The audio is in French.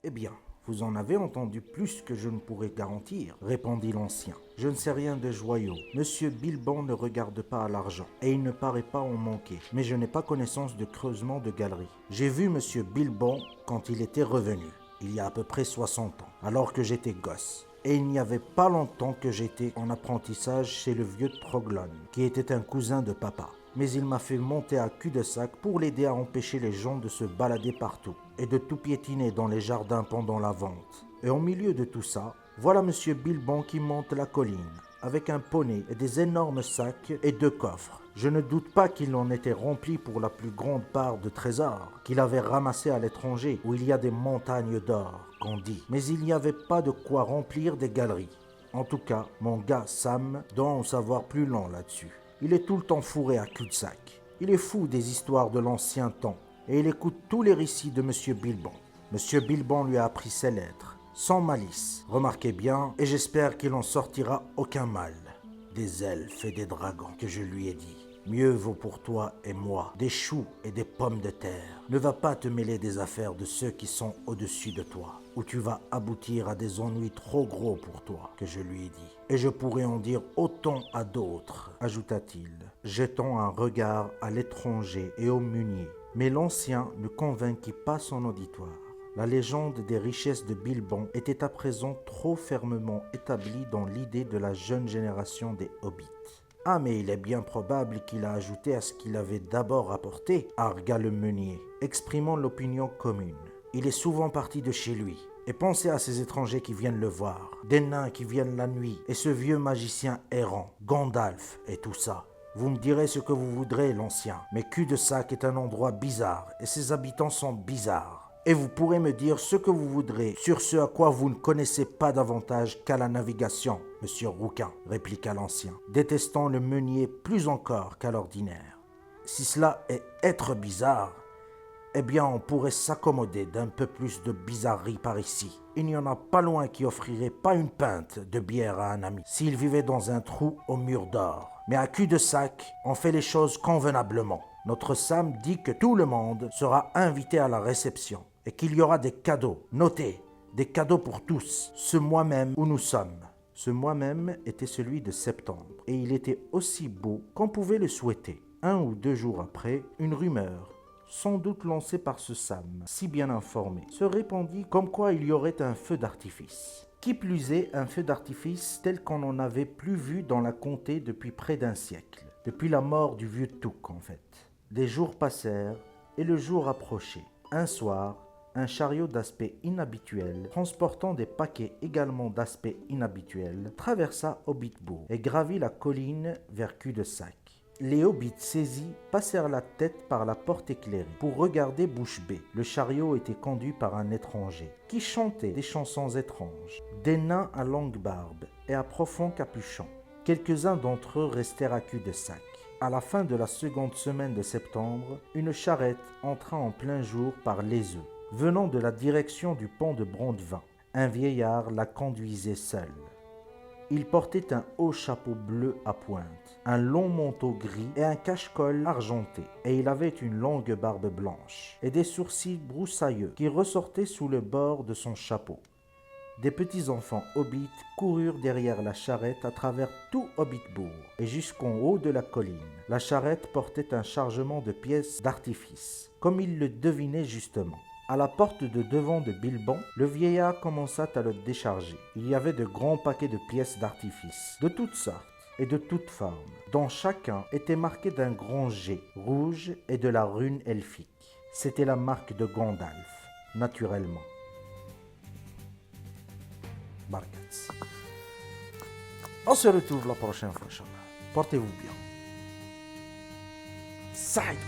Eh bien, vous en avez entendu plus que je ne pourrais garantir, répondit l'ancien. Je ne sais rien de joyaux. Monsieur Bilban ne regarde pas à l'argent, et il ne paraît pas en manquer. Mais je n'ai pas connaissance de creusement de galeries. J'ai vu Monsieur Bilban quand il était revenu, il y a à peu près 60 ans, alors que j'étais gosse. Et il n'y avait pas longtemps que j'étais en apprentissage chez le vieux Troglon, qui était un cousin de papa. Mais il m'a fait monter à cul-de-sac pour l'aider à empêcher les gens de se balader partout et de tout piétiner dans les jardins pendant la vente. Et au milieu de tout ça, voilà Monsieur Bilban qui monte la colline, avec un poney et des énormes sacs et 2 coffres. Je ne doute pas qu'il en était rempli pour la plus grande part de trésors qu'il avait ramassés à l'étranger, où il y a des montagnes d'or, qu'on dit. Mais il n'y avait pas de quoi remplir des galeries. En tout cas, mon gars Sam doit en savoir plus long là-dessus. Il est tout le temps fourré à cul-de-sac. Il est fou des histoires de l'ancien temps et il écoute tous les récits de Monsieur Bilban. Monsieur Bilban lui a appris ses lettres, sans malice, remarquez bien, et j'espère qu'il en sortira aucun mal. Des elfes et des dragons, que je lui ai dit. Mieux vaut pour toi et moi des choux et des pommes de terre. Ne va pas te mêler des affaires de ceux qui sont au-dessus de toi, ou tu vas aboutir à des ennuis trop gros pour toi, que je lui ai dit. Et je pourrais en dire autant à d'autres, ajouta-t-il, jetant un regard à l'étranger et au meunier. Mais l'ancien ne convainquit pas son auditoire. La légende des richesses de Bilban était à présent trop fermement établie dans l'idée de la jeune génération des hobbits. Ah, mais il est bien probable qu'il a ajouté à ce qu'il avait d'abord apporté, argua le meunier, exprimant l'opinion commune. Il est souvent parti de chez lui. Et pensez à ces étrangers qui viennent le voir, des nains qui viennent la nuit, et ce vieux magicien errant, Gandalf et tout ça. Vous me direz ce que vous voudrez, l'ancien, mais cul-de-sac est un endroit bizarre, et ses habitants sont bizarres. Et vous pourrez me dire ce que vous voudrez sur ce à quoi vous ne connaissez pas davantage qu'à la navigation, monsieur Rouquin, répliqua l'ancien, détestant le meunier plus encore qu'à l'ordinaire. Si cela est être bizarre, eh bien on pourrait s'accommoder d'un peu plus de bizarrerie par ici. Il n'y en a pas loin qui offrirait pas une pinte de bière à un ami s'il vivait dans un trou au mur d'or. Mais à cul-de-sac, on fait les choses convenablement. Notre Sam dit que tout le monde sera invité à la réception et qu'il y aura des cadeaux. Notez, des cadeaux pour tous, ce mois même où nous sommes. Ce mois même était celui de septembre et il était aussi beau qu'on pouvait le souhaiter. 1 ou 2 jours après, une rumeur, sans doute lancée par ce Sam, si bien informé, se répandit comme quoi il y aurait un feu d'artifice. Qui plus est, un feu d'artifice tel qu'on n'en avait plus vu dans la comté depuis près d'un siècle, depuis la mort du vieux Touc en fait. Des jours passèrent et le jour approchait. Un soir, un chariot d'aspect inhabituel, transportant des paquets également d'aspect inhabituel, traversa Hobbitbourg et gravit la colline vers cul-de-sac. Les hobbits saisis passèrent la tête par la porte éclairée pour regarder bouche bée. Le chariot était conduit par un étranger qui chantait des chansons étranges, des nains à longue barbe et à profond capuchon. Quelques-uns d'entre eux restèrent à cul-de-sac. À la fin de la seconde semaine de septembre, une charrette entra en plein jour par les œufs, venant de la direction du pont de Brandevin. Un vieillard la conduisait seul. Il portait un haut chapeau bleu à pointe, un long manteau gris et un cache-col argenté, et il avait une longue barbe blanche et des sourcils broussailleux qui ressortaient sous le bord de son chapeau. Des petits enfants hobbits coururent derrière la charrette à travers tout Hobbitbourg et jusqu'en haut de la colline. La charrette portait un chargement de pièces d'artifice, comme il le devinait justement. À la porte de devant de Bilban, le vieillard commença à le décharger. Il y avait de grands paquets de pièces d'artifice, de toutes sortes et de toutes formes, dont chacun était marqué d'un grand G rouge et de la rune elfique. C'était la marque de Gandalf, naturellement. Barkats. On se retrouve la prochaine fois, Inch'Allah. Portez-vous bien. Saïd.